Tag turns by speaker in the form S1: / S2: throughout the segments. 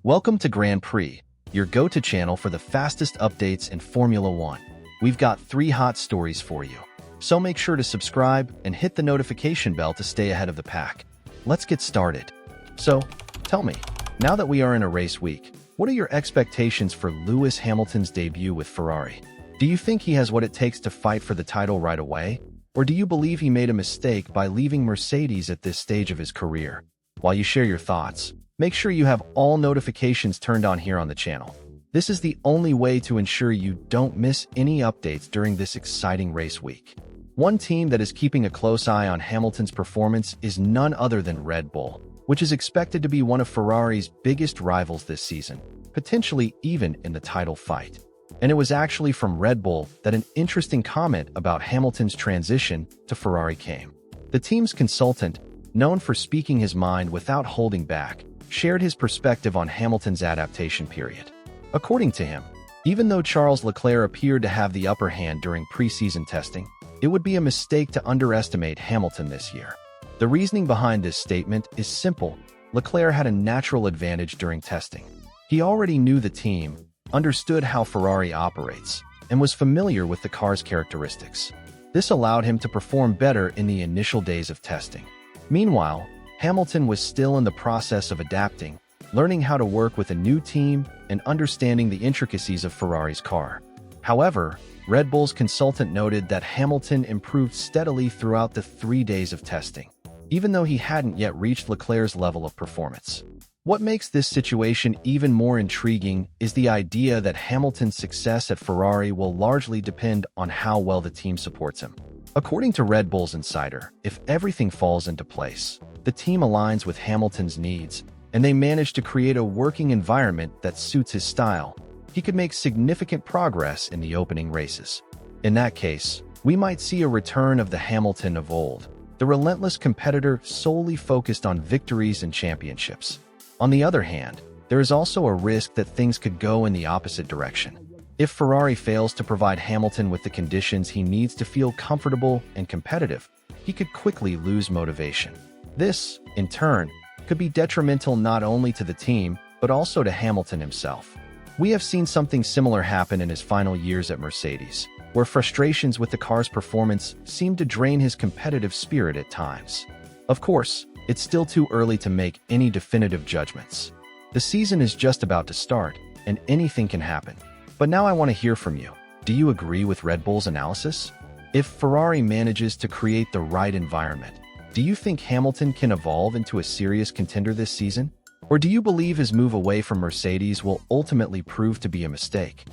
S1: Welcome to Grand Prix, your go-to channel for the fastest updates in Formula One. We've got 3 hot stories for you, so make sure to subscribe and hit the notification bell to stay ahead of the pack. Let's get started. So, tell me, now that we are in a race week, what are your expectations for Lewis Hamilton's debut with Ferrari? Do you think he has what it takes to fight for the title right away? Or do you believe he made a mistake by leaving Mercedes at this stage of his career? While you share your thoughts, make sure you have all notifications turned on here on the channel. This is the only way to ensure you don't miss any updates during this exciting race week. One team that is keeping a close eye on Hamilton's performance is none other than Red Bull, which is expected to be one of Ferrari's biggest rivals this season, potentially even in the title fight. And it was actually from Red Bull that an interesting comment about Hamilton's transition to Ferrari came. The team's consultant, known for speaking his mind without holding back, shared his perspective on Hamilton's adaptation period. According to him, even though Charles Leclerc appeared to have the upper hand during preseason testing, it would be a mistake to underestimate Hamilton this year. The reasoning behind this statement is simple. Leclerc had a natural advantage during testing. He already knew the team, understood how Ferrari operates, and was familiar with the car's characteristics. This allowed him to perform better in the initial days of testing. Meanwhile, Hamilton was still in the process of adapting, learning how to work with a new team and understanding the intricacies of Ferrari's car. However, Red Bull's consultant noted that Hamilton improved steadily throughout the 3 days of testing, even though he hadn't yet reached Leclerc's level of performance. What makes this situation even more intriguing is the idea that Hamilton's success at Ferrari will largely depend on how well the team supports him. According to Red Bull's insider, if everything falls into place, the team aligns with Hamilton's needs, and they manage to create a working environment that suits his style, he could make significant progress in the opening races. In that case, we might see a return of the Hamilton of old, the relentless competitor solely focused on victories and championships. On the other hand, there is also a risk that things could go in the opposite direction. If Ferrari fails to provide Hamilton with the conditions he needs to feel comfortable and competitive, he could quickly lose motivation. This, in turn, could be detrimental not only to the team, but also to Hamilton himself. We have seen something similar happen in his final years at Mercedes, where frustrations with the car's performance seemed to drain his competitive spirit at times. Of course, it's still too early to make any definitive judgments. The season is just about to start, and anything can happen. But now I want to hear from you. Do you agree with Red Bull's analysis? If Ferrari manages to create the right environment, do you think Hamilton can evolve into a serious contender this season? Or do you believe his move away from Mercedes will ultimately prove to be a mistake?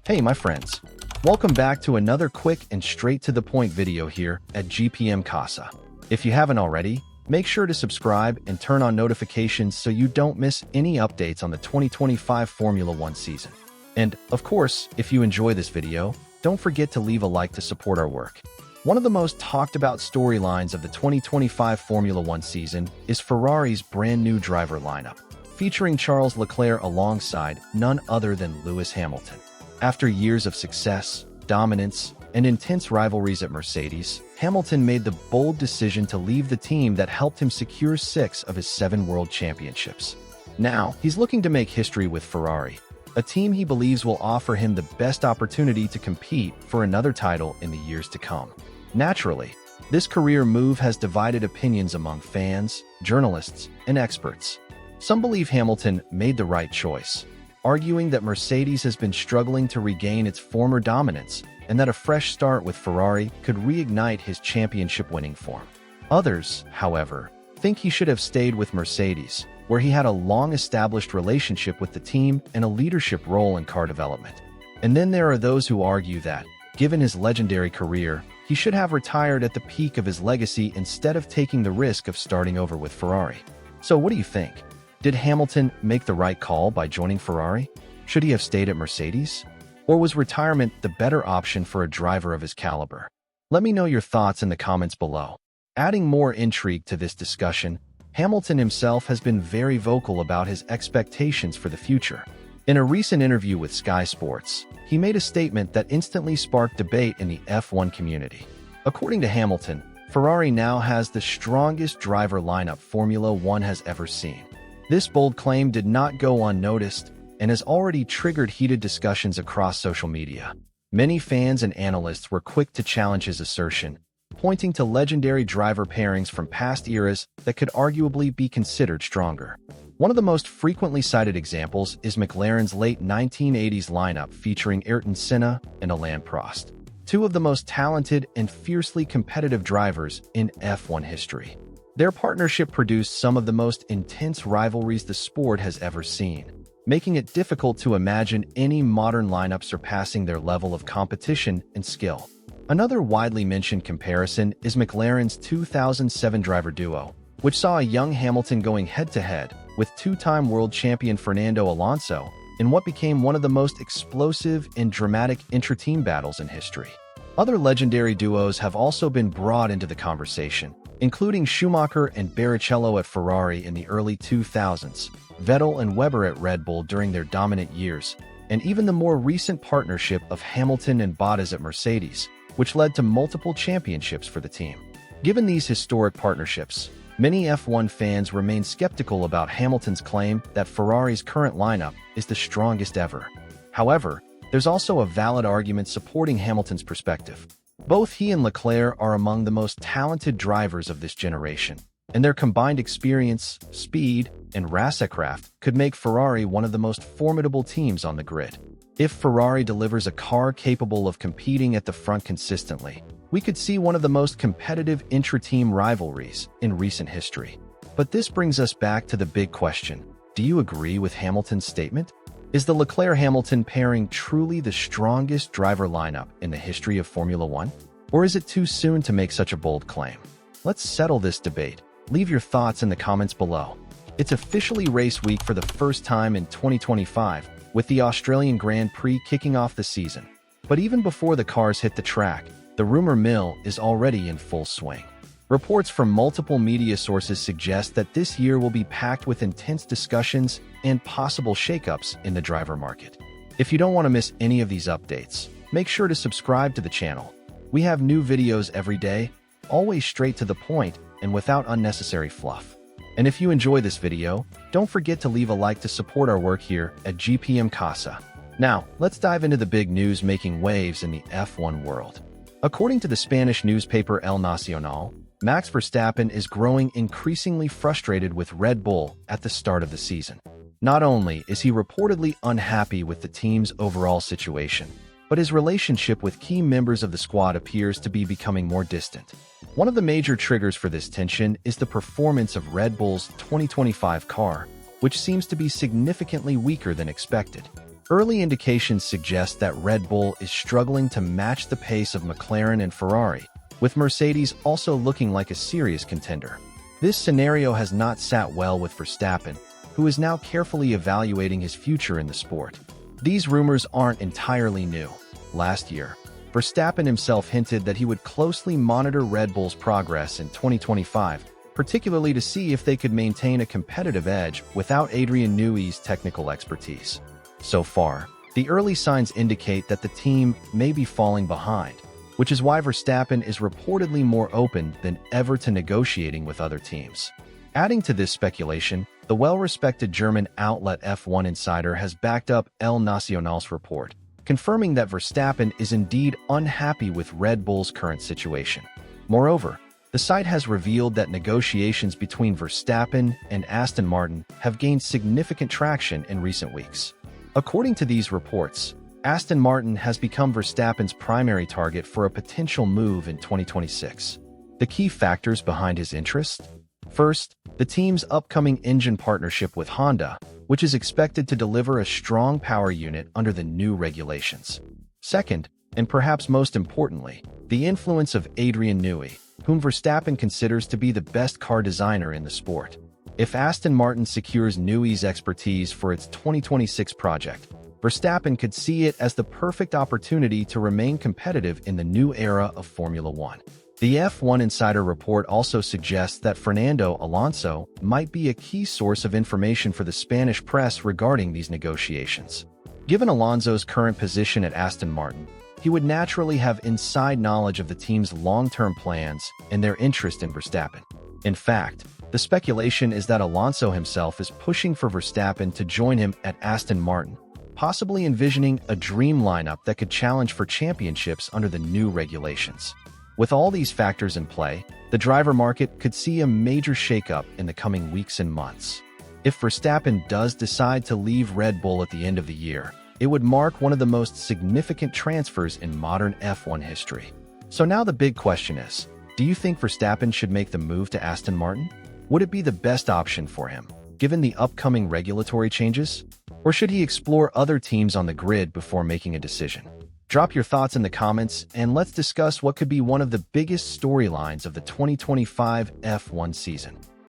S1: Hey, my friends. Welcome back to another quick and straight-to-the-point video here at GPM Casa. If you haven't already, make sure to subscribe and turn on notifications so you don't miss any updates on the 2025 Formula One season. And, of course, if you enjoy this video, don't forget to leave a like to support our work. One of the most talked about storylines of the 2025 Formula One season is Ferrari's brand new driver lineup, featuring Charles Leclerc alongside none other than Lewis Hamilton. After years of success, dominance, and intense rivalries at Mercedes, Hamilton made the bold decision to leave the team that helped him secure 6 of his 7 world championships. Now, he's looking to make history with Ferrari, a team he believes will offer him the best opportunity to compete for another title in the years to come. Naturally, this career move has divided opinions among fans, journalists, and experts. Some believe Hamilton made the right choice, arguing that Mercedes has been struggling to regain its former dominance and that a fresh start with Ferrari could reignite his championship-winning form. Others, however, think he should have stayed with Mercedes, where he had a long-established relationship with the team and a leadership role in car development. And then there are those who argue that, given his legendary career, he should have retired at the peak of his legacy instead of taking the risk of starting over with Ferrari. So what do you think? Did Hamilton make the right call by joining Ferrari? Should he have stayed at Mercedes? Or was retirement the better option for a driver of his caliber? Let me know your thoughts in the comments below. Adding more intrigue to this discussion, Hamilton himself has been very vocal about his expectations for the future. In a recent interview with Sky Sports, he made a statement that instantly sparked debate in the F1 community. According to Hamilton, Ferrari now has the strongest driver lineup Formula One has ever seen. This bold claim did not go unnoticed and has already triggered heated discussions across social media. Many fans and analysts were quick to challenge his assertion, pointing to legendary driver pairings from past eras that could arguably be considered stronger. One of the most frequently cited examples is McLaren's late 1980s lineup featuring Ayrton Senna and Alain Prost, two of the most talented and fiercely competitive drivers in F1 history. Their partnership produced some of the most intense rivalries the sport has ever seen, making it difficult to imagine any modern lineup surpassing their level of competition and skill. Another widely mentioned comparison is McLaren's 2007 driver duo, which saw a young Hamilton going head-to-head with two-time world champion Fernando Alonso in what became one of the most explosive and dramatic intra-team battles in history. Other legendary duos have also been brought into the conversation, including Schumacher and Barrichello at Ferrari in the early 2000s, Vettel and Webber at Red Bull during their dominant years, and even the more recent partnership of Hamilton and Bottas at Mercedes, which led to multiple championships for the team. Given these historic partnerships, many F1 fans remain skeptical about Hamilton's claim that Ferrari's current lineup is the strongest ever. However, there's also a valid argument supporting Hamilton's perspective. Both he and Leclerc are among the most talented drivers of this generation, and their combined experience, speed, and racercraft could make Ferrari one of the most formidable teams on the grid. If Ferrari delivers a car capable of competing at the front consistently, we could see one of the most competitive intra-team rivalries in recent history. But this brings us back to the big question. Do you agree with Hamilton's statement? Is the Leclerc-Hamilton pairing truly the strongest driver lineup in the history of Formula One? Or is it too soon to make such a bold claim? Let's settle this debate. Leave your thoughts in the comments below. It's officially race week for the first time in 2025, with the Australian Grand Prix kicking off the season. But even before the cars hit the track, the rumor mill is already in full swing. Reports from multiple media sources suggest that this year will be packed with intense discussions and possible shakeups in the driver market. If you don't want to miss any of these updates, make sure to subscribe to the channel. We have new videos every day, always straight to the point and without unnecessary fluff. And if you enjoy this video, don't forget to leave a like to support our work here at GPM Casa. Now, let's dive into the big news making waves in the F1 world. According to the Spanish newspaper El Nacional, Max Verstappen is growing increasingly frustrated with Red Bull at the start of the season. Not only is he reportedly unhappy with the team's overall situation, but his relationship with key members of the squad appears to be becoming more distant. One of the major triggers for this tension is the performance of Red Bull's 2025 car, which seems to be significantly weaker than expected. Early indications suggest that Red Bull is struggling to match the pace of McLaren and Ferrari, with Mercedes also looking like a serious contender. This scenario has not sat well with Verstappen, who is now carefully evaluating his future in the sport. These rumors aren't entirely new. Last year, Verstappen himself hinted that he would closely monitor Red Bull's progress in 2025, particularly to see if they could maintain a competitive edge without Adrian Newey's technical expertise. So far, the early signs indicate that the team may be falling behind, which is why Verstappen is reportedly more open than ever to negotiating with other teams. Adding to this speculation, the well-respected German outlet F1 Insider has backed up El Nacional's report, confirming that Verstappen is indeed unhappy with Red Bull's current situation. Moreover, the site has revealed that negotiations between Verstappen and Aston Martin have gained significant traction in recent weeks. According to these reports, Aston Martin has become Verstappen's primary target for a potential move in 2026. The key factors behind his interest? First, the team's upcoming engine partnership with Honda, which is expected to deliver a strong power unit under the new regulations. Second, and perhaps most importantly, the influence of Adrian Newey, whom Verstappen considers to be the best car designer in the sport. If Aston Martin secures Newey's expertise for its 2026 project, Verstappen could see it as the perfect opportunity to remain competitive in the new era of Formula One. The F1 Insider report also suggests that Fernando Alonso might be a key source of information for the Spanish press regarding these negotiations. Given Alonso's current position at Aston Martin, he would naturally have inside knowledge of the team's long-term plans and their interest in Verstappen. In fact, The speculation is that Alonso himself is pushing for Verstappen to join him at Aston Martin, possibly envisioning a dream lineup that could challenge for championships under the new regulations. With all these factors in play, the driver market could see a major shakeup in the coming weeks and months. If Verstappen does decide to leave Red Bull at the end of the year, it would mark one of the most significant transfers in modern F1 history. So now the big question is, do you think Verstappen should make the move to Aston Martin? Would it be the best option for him, given the upcoming regulatory changes? Or should he explore other teams on the grid before making a decision? Drop your thoughts in the comments, and let's discuss what could be one of the biggest storylines of the 2025 F1 season.